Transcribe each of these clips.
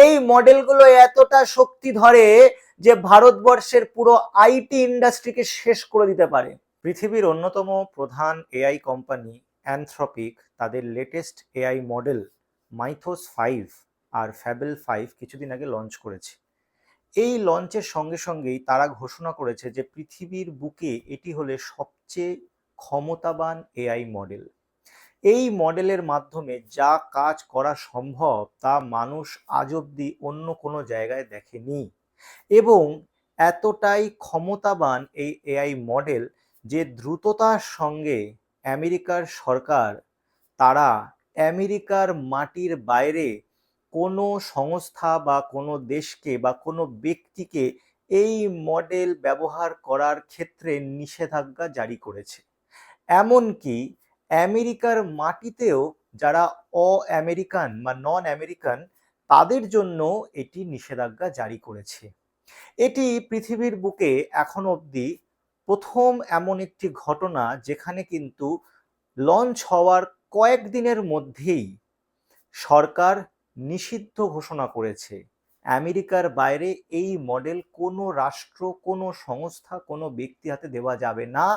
এই মডেলগুলো এতটা শক্তি ধরে যে ভারতবর্ষের পুরো আইটি ইন্ডাস্ট্রিকে শেষ করে দিতে পারে। পৃথিবীর অন্যতম প্রধান এআই কোম্পানি অ্যানথ্রপিক তাদের লেটেস্ট এআই মডেল মাইথোস 5 আর ফ্যাবেল 5 কিছুদিন আগে লঞ্চ করেছে। এই লঞ্চের সঙ্গে সঙ্গেই তারা ঘোষণা করেছে যে পৃথিবীর বুকে এটি হলে সবচেয়ে ক্ষমতাবান এআই মডেল। এই মডেলের মাধ্যমে যা কাজ করা সম্ভব তা মানুষ আজ অব্দি অন্য কোনো জায়গায় দেখেনি, এবং এতটাই ক্ষমতাবান এই এআই মডেল যে দ্রুততার সঙ্গে আমেরিকার সরকার তারা আমেরিকার মাটির বাইরে কোনো সংস্থা বা কোনো দেশকে বা কোনো ব্যক্তিকে এই মডেল ব্যবহার করার ক্ষেত্রে নিষেধাজ্ঞা জারি করেছে। এমনকি আমেরিকার মাটিতেও যারা আমেরিকান বা নন আমেরিকান তাদের জন্য এটি নিষেধাজ্ঞা জারি করেছে। এটি পৃথিবীর বুকে এখন অবধি প্রথম এমন একটি ঘটনা যেখানে কিন্তু লঞ্চ হওয়ার কয়েকদিনের মধ্যেই সরকার নিষিদ্ধ ঘোষণা করেছে। আমেরিকার বাইরে এই মডেল কোনো রাষ্ট্র, কোনো সংস্থা, কোনো ব্যক্তি হাতে দেওয়া যাবে না।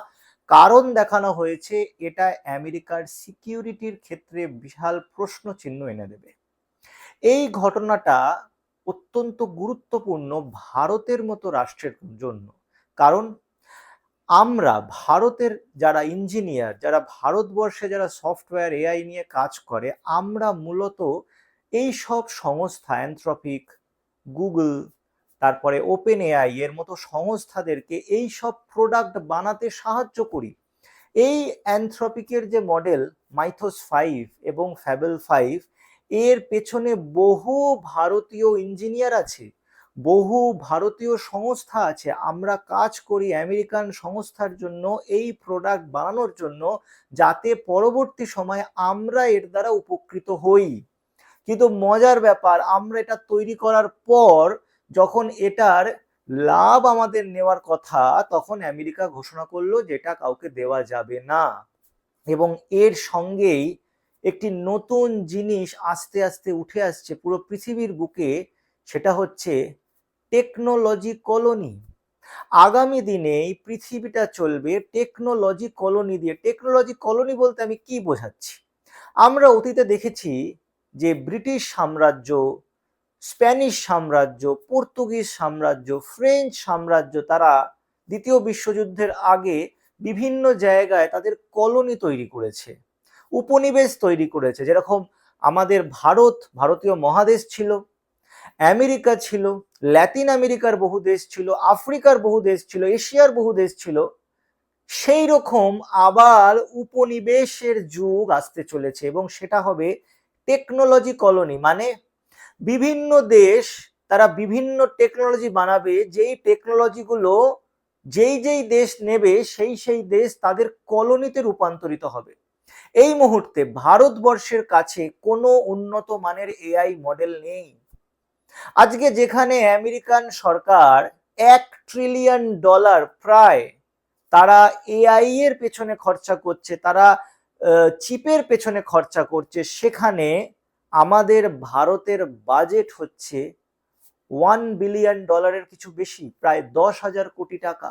কারণ দেখানো হয়েছে এটা আমেরিকার সিকিউরিটির ক্ষেত্রে বিশাল প্রশ্ন চিহ্ন এনে দেবে। এই ঘটনাটা অত্যন্ত গুরুত্বপূর্ণ ভারতের মতো রাষ্ট্রের জন্য। কারণ আমরা ভারতের যারা ইঞ্জিনিয়ার, যারা ভারতবর্ষে যারা সফটওয়্যার এআই নিয়ে কাজ করে, আমরা মূলত এই সব সংস্থা অ্যানথ্রপিক, গুগল, তারপরে ওপেন এআই এর মতো সংস্থাদেরকে এই সব প্রোডাক্ট বানাতে সাহায্য করি। এই অ্যানথ্রপিকের যে মডেল মাইথোস 5 এবং ফ্যাবেল 5 এর পেছনে বহু ভারতীয় ইঞ্জিনিয়ার আছে, বহু ভারতীয় সংস্থা আছে। আমরা কাজ করি আমেরিকান সংস্থার জন্য এই প্রোডাক্ট বানানোর জন্য, যাতে পরবর্তী সময়ে আমরা এর দ্বারা উপকৃত হই। কিন্তু মজার ব্যাপার, আমরা এটা তৈরি করার পর যখন এটার লাভ আমাদের নেওয়ার কথা, তখন আমেরিকা ঘোষণা করলো যেটা কাউকে দেওয়া যাবে না। এবং এর সঙ্গেই একটি নতুন জিনিস আস্তে আস্তে উঠে আসছে পুরো পৃথিবীর বুকে, সেটা হচ্ছে টেকনোলজি কলোনি। আগামী দিনে এই পৃথিবীটা চলবে টেকনোলজি কলোনি দিয়ে। টেকনোলজি কলোনি বলতে আমি কি বোঝাচ্ছি? আমরা অতীতে দেখেছি যে ব্রিটিশ সাম্রাজ্য, স্প্যানিশ সাম্রাজ্য, পর্তুগিজ সাম্রাজ্য, ফ্রেঞ্চ সাম্রাজ্য তারা দ্বিতীয় বিশ্বযুদ্ধের আগে বিভিন্ন জায়গায় তাদের কলোনি তৈরি করেছে, উপনিবেশ তৈরি করেছে। যেরকম আমাদের ভারতীয় মহাদেশ ছিল, আমেরিকা ছিল, ল্যাটিন আমেরিকার বহু দেশ ছিল, আফ্রিকার বহু দেশ ছিল, এশিয়ার বহু দেশ ছিল। সেই রকম আবার উপনিবেশের যুগ আসতে চলেছে, এবং সেটা হবে টেকনোলজি কলোনি। মানে বিভিন্ন দেশ তারা বিভিন্ন টেকনোলজি বানাবে, যেই টেকনোলজিগুলো যেই দেশ নেবে সেই দেশ তাদের কলোনিতে রূপান্তরিত হবে। এই মুহূর্তে ভারতবর্ষের কাছে কোনো উন্নত মানের এআই মডেল নেই। আজকে যেখানে আমেরিকান সরকার $1 ট্রিলিয়ন প্রায় তারা এআই এর পেছনে খরচা করছে, তারা চিপের পেছনে খরচা করছে, সেখানে আমাদের ভারতের বাজেট হচ্ছে $1 বিলিয়ন কিছু বেশি, প্রায় 10,000 কোটি টাকা।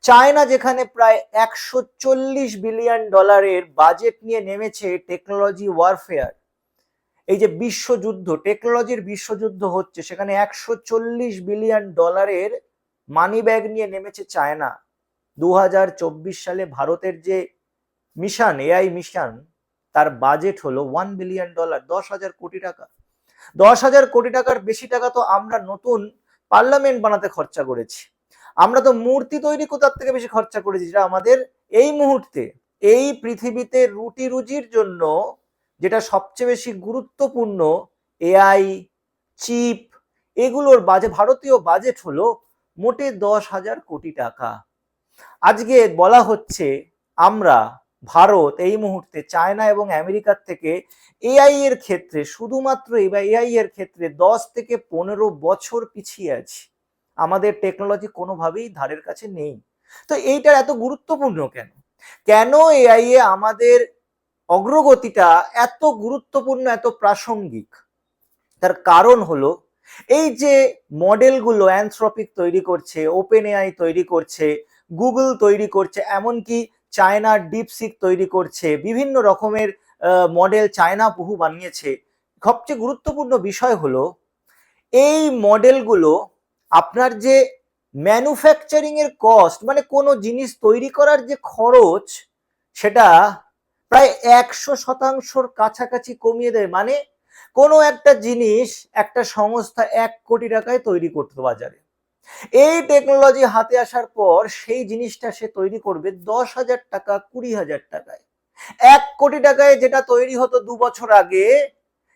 চায়না যেখানে প্রায় $140 বিলিয়ন বাজেট নিয়ে নেমেছে টেকনোলজি ওয়ারফেয়ার, এই যে বিশ্বযুদ্ধ, টেকনোলজির বিশ্বযুদ্ধ হচ্ছে, সেখানে $140 বিলিয়ন মানি ব্যাগ নিয়ে নেমেছে চায়না। 2024 সালে ভারতের যে মিশন, এআই মিশন, তার বাজেট হলো $1 বিলিয়ন, 10,000 কোটি টাকা। 10,000 কোটি টাকার বেশি টাকা তো আমরা নতুন পার্লামেন্ট বানাতে খরচা করেছি। আমরা তো মূর্তি তৈরি কোথার থেকে বেশি খরচা করেছি, যেটা আমাদের এই মুহূর্তে এই পৃথিবীতে রুটি রুজির জন্য যেটা সবচেয়ে বেশি গুরুত্বপূর্ণ, এআই, চিপ, এগুলোর ভারতীয় বাজেট হলো মোটে 10,000 কোটি টাকা। আজকে বলা হচ্ছে আমরা ভারত এই মুহূর্তে চায়না এবং আমেরিকার থেকে এআই এর ক্ষেত্রে, শুধুমাত্র এআই এর ক্ষেত্রে 10 থেকে 15 বছর পিছিয়ে আছি। আমাদের টেকনোলজি কোনোভাবেই ধারের কাছে নেই। তো এইটা এত গুরুত্বপূর্ণ কেন? কেন এআই এ আমাদের অগ্রগতিটা এত গুরুত্বপূর্ণ, এত প্রাসঙ্গিক? তার কারণ হলো এই যে মডেলগুলো অ্যানথ্রপিক তৈরি করছে, ওপেন এআই তৈরি করছে, গুগল তৈরি করছে, এমনকি চায়না ডিপসিক তৈরি করছে, বিভিন্ন রকমের মডেল চায়না বহু বানিয়েছে। সবচেয়ে গুরুত্বপূর্ণ বিষয় হলো এই মডেলগুলো আপনার যে ম্যানুফ্যাকচারিং এর কস্ট, মানে কোনো জিনিস তৈরি করার যে খরচ, সেটা প্রায় 100% কাছাকাছি কমিয়ে দেয়। মানে কোনো একটা জিনিস একটা সংস্থা 1 কোটি টাকায় তৈরি করতো বাজারে, এই টেকনোলজি হাতে আসার পর সেই জিনিসটা সে তৈরি করবে 10,000 টাকা, 20,000 টাকায়। 1 কোটি টাকায় যেটা তৈরি হতো 2 বছর আগে,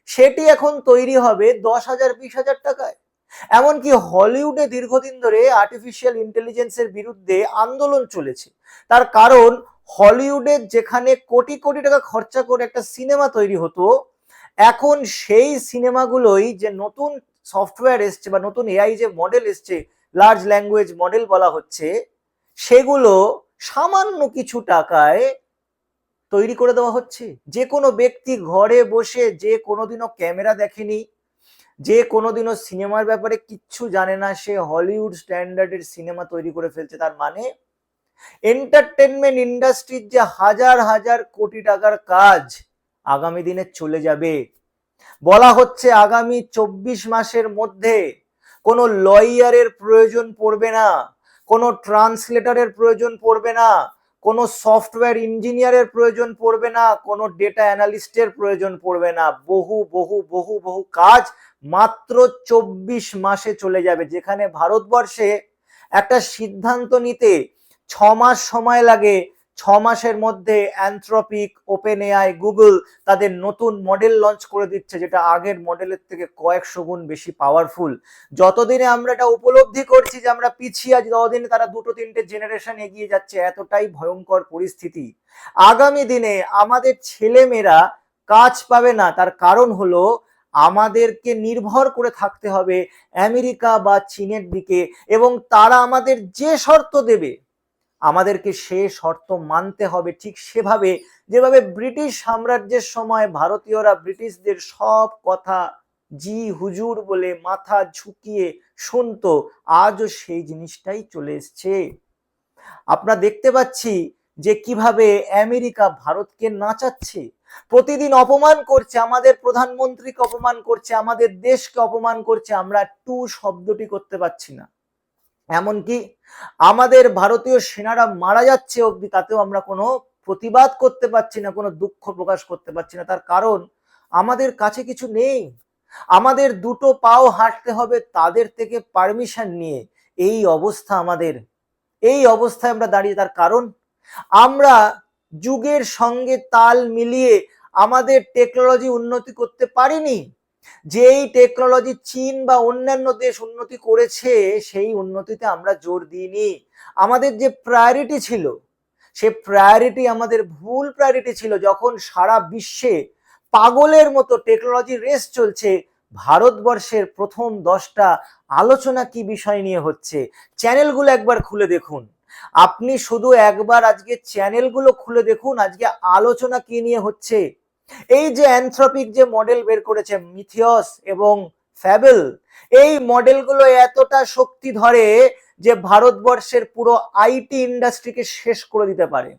সেটি এখন তৈরি হবে 10,000, 20,000 টাকায়। এমনকি হলিউডে দীর্ঘদিন ধরে আর্টিফিশিয়াল ইন্টেলিজেন্সের বিরুদ্ধে আন্দোলন চলেছে। তার কারণ হলিউডে যেখানে কোটি কোটি টাকা খরচা করে একটা সিনেমা তৈরি হতো, এখন সেই সিনেমাগুলোই যে নতুন সফটওয়্যার এসছে বা নতুন এআই যে মডেল এসছে, লার্জ ল্যাঙ্গুয়েজ মডেল বলা হচ্ছে, সেগুলো সামান্য কিছু টাকায় তৈরি করে দেওয়া হচ্ছে। যে কোনো ব্যক্তি ঘরে বসে, যে কোনোদিনও ক্যামেরা দেখেনি, যে কোনোদিনও সিনেমার ব্যাপারে কিচ্ছু জানে না, সে হলিউড স্ট্যান্ডার্ডের সিনেমা তৈরি করে ফেলছে। তার মানে এন্টারটেনমেন্ট ইন্ডাস্ট্রির যে হাজার হাজার কোটি টাকার কাজ আগামী দিনে চলে যাবে। বলা হচ্ছে আগামী 24 মাসের মধ্যে কোনো লয়ারের প্রয়োজন পড়বে না, কোনো ট্রান্সলেটরের প্রয়োজন পড়বে না, কোনো সফটওয়্যার ইঞ্জিনিয়ারের প্রয়োজন পড়বে না, কোনো ডেটা অ্যানালিস্টের প্রয়োজন পড়বে না। বহু বহু বহু বহু কাজ মাত্র 24 মাসে চলে যাবে। যেখানে ভারতবর্ষে একটা সিদ্ধান্ত নিতে 6 মাস সময় লাগে, 6 মাসের মধ্যে অ্যানথ্রপিক, ওপেন এআই, গুগল তাদের নতুন মডেল লঞ্চ করে দিচ্ছে, যেটা আগের মডেলের থেকে কয়েকশো গুণ বেশি পাওয়ারফুল। যতদিনে আমরা এটা উপলব্ধি করছি যে আমরা পিছিয়ে আছি, ততদিনে তারা 2-3টে জেনারেশন এগিয়ে যাচ্ছে। এতটাই ভয়ঙ্কর পরিস্থিতি। আগামী দিনে আমাদের ছেলেমেয়েরা কাজ পাবে না। তার কারণ হলো আমাদেরকে নির্ভর করে থাকতে হবে আমেরিকা বা চীনের দিকে, এবং তারা আমাদের যে শর্ত দেবে আমাদেরকে সে শর্ত মানতে হবে, ঠিক সেভাবে যেভাবে ব্রিটিশ সাম্রাজ্যের সময় ভারতীয়রা ব্রিটিশদের সব কথা জি হুজুর বলে মাথা ঝুঁকিয়ে শুনতো, আজও সেই জিনিসটাই চলে এসছে। আমরা দেখতে পাচ্ছি যে কিভাবে আমেরিকা ভারতকে নাচাচ্ছে, প্রতিদিন অপমান করছে, আমাদের প্রধানমন্ত্রীকে অপমান করছে, আমাদের দেশকে অপমান করছে। আমরা টু শব্দটি করতে পারছি না। এমনকি আমাদের ভারতীয় সেনারা মারা যাচ্ছে অবধি, তাতেও আমরা কোনো প্রতিবাদ করতে পারছি না, কোনো দুঃখ প্রকাশ করতে পারছি না। তার কারণ আমাদের কাছে কিছু নেই। আমাদের দুটো পাও হাঁটতে হবে তাদের থেকে পারমিশন নিয়ে। এই অবস্থা আমাদের, এই অবস্থায় আমরা দাঁড়িয়ে। তার কারণ আমরা যুগের সঙ্গে তাল মিলিয়ে আমাদের টেকনোলজি উন্নতি করতে পারিনি। যেই টেকনোলজি চীন বা অন্যান্য দেশ উন্নতি করেছে, সেই উন্নতিতে আমরা জোর দিইনি। আমাদের যে প্রায়োরিটি ছিল, সে প্রায়োরিটি আমাদের ভুল প্রায়োরিটি ছিল। যখন সারা বিশ্বে পাগলের মতো টেকনোলজি রেস চলছে, ভারতবর্ষের প্রথম 10টা আলোচনা কি বিষয় নিয়ে হচ্ছে, চ্যানেলগুলো একবার খুলে দেখুন। আপনি শুধু একবার আজকে চ্যানেলগুলো খুলে দেখুন, আজকে আলোচনা কি নিয়ে হচ্ছে। এই যে অ্যানথ্রপিক যে মডেল বের করেছে মিথিয়স এবং ফ্যাবেল, এই মডেলগুলো এতটা শক্তি ধরে যে ভারতবর্ষের পুরো আইটি ইন্ডাস্ট্রিকে শেষ করে দিতে পারে।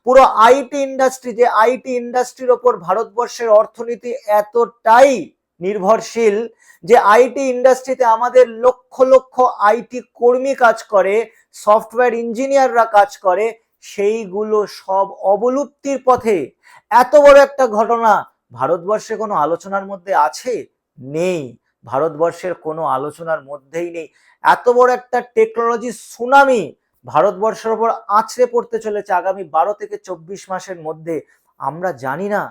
পুরো আইটি ইন্ডাস্ট্রি, যে আইটি ইন্ডাস্ট্রির ওপর ভারতবর্ষের অর্থনীতি এতটাই নির্ভরশীল, যে আইটি ইন্ডাস্ট্রিতে আমাদের লক্ষ লক্ষ আইটি কর্মী কাজ করে, সফটওয়্যার ইঞ্জিনিয়াররা কাজ করে, সেইগুলো সব অবলুপ্তির পথে। এত বড় একটা ঘটনা ভারতবর্ষে কোনো আলোচনার মধ্যে আছে? নেই। ভারতবর্ষের কোনো আলোচনার মধ্যেই নেই। এত বড় একটা টেকনোলজি সুনামি ভারতবর্ষের উপর আছড়ে পড়তে চলেছে আগামী 12 থেকে 24 মাসের মধ্যে। আমরা জানি না,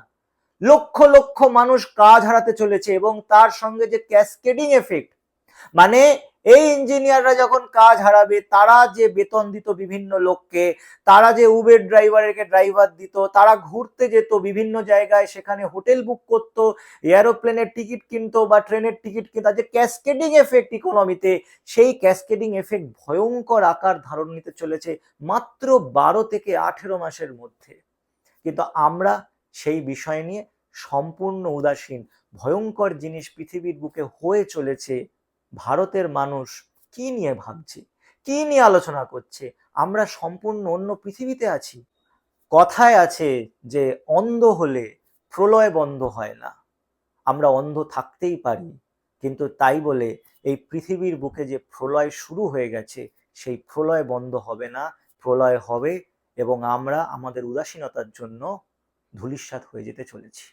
লক্ষ লক্ষ মানুষ কাজ হারাতে চলেছে, এবং তার সঙ্গে যে ক্যাসকেডিং এফেক্ট, মানে এই ইঞ্জিনিয়াররা যখন কাজ হারাবে, তারা যে বেতন দিত বিভিন্ন লোককে, তারা যে উবের ড্রাইভারকে ড্রাইভার দিত, তারা ঘুরতে যেত বিভিন্ন জায়গায়, সেখানে হোটেল বুক করতো, এরোপ্লেনের টিকিট কিনতো বা ট্রেনের টিকিট কিনতো, যে ক্যাসকেডিং এফেক্ট ইকোনমিতে, সেই ক্যাসকেডিং এফেক্ট ভয়ঙ্কর আকার ধারণ নিতে চলেছে মাত্র 12 থেকে 18 মাসের মধ্যে। কিন্তু আমরা সেই বিষয় নিয়ে সম্পূর্ণ উদাসীন ভয়ঙ্কর জিনিস পৃথিবীর বুকে হয়ে চলেছে। ভারতের মানুষ কি নিয়ে ভাবছে, কি নিয়ে আলোচনা করছে? আমরা সম্পূর্ণ অন্য পৃথিবীতে আছি। কথায় আছে যে অন্ধ হলে প্রলয় বন্ধ হয় না। আমরা অন্ধ থাকতেই পারি, কিন্তু তাই বলে এই পৃথিবীর বুকে যে প্রলয় শুরু হয়ে গেছে সেই প্রলয় বন্ধ হবে না। প্রলয় হবে এবং আমরা আমাদের উদাসীনতার জন্য ধূলিসাৎ হয়ে যেতে চলেছি।